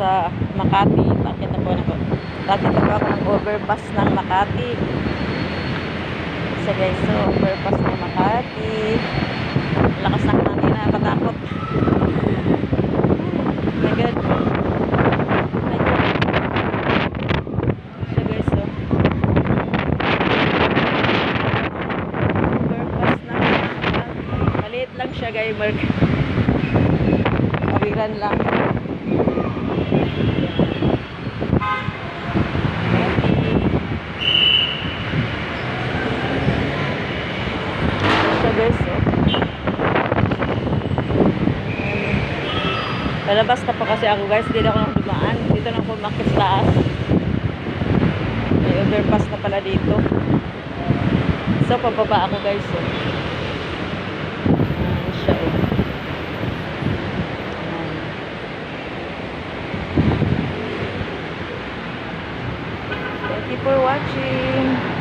sa Makati. Bakit ako ng overpass ng Makati. So guys, so overpass ng Makati. Lakas ng hangin, nakakatakot. Oh my God. So guys, so overpass ng Makati. Maliit lang siya, guys, Mark. Kawiran lang. So guys, so lalabas na pa kasi ako, guys. Dito ako nang dumaan. Dito na ako makit taas. May overpass na pala dito. So pababa ako, guys. So siya, oh. Thank you for watching.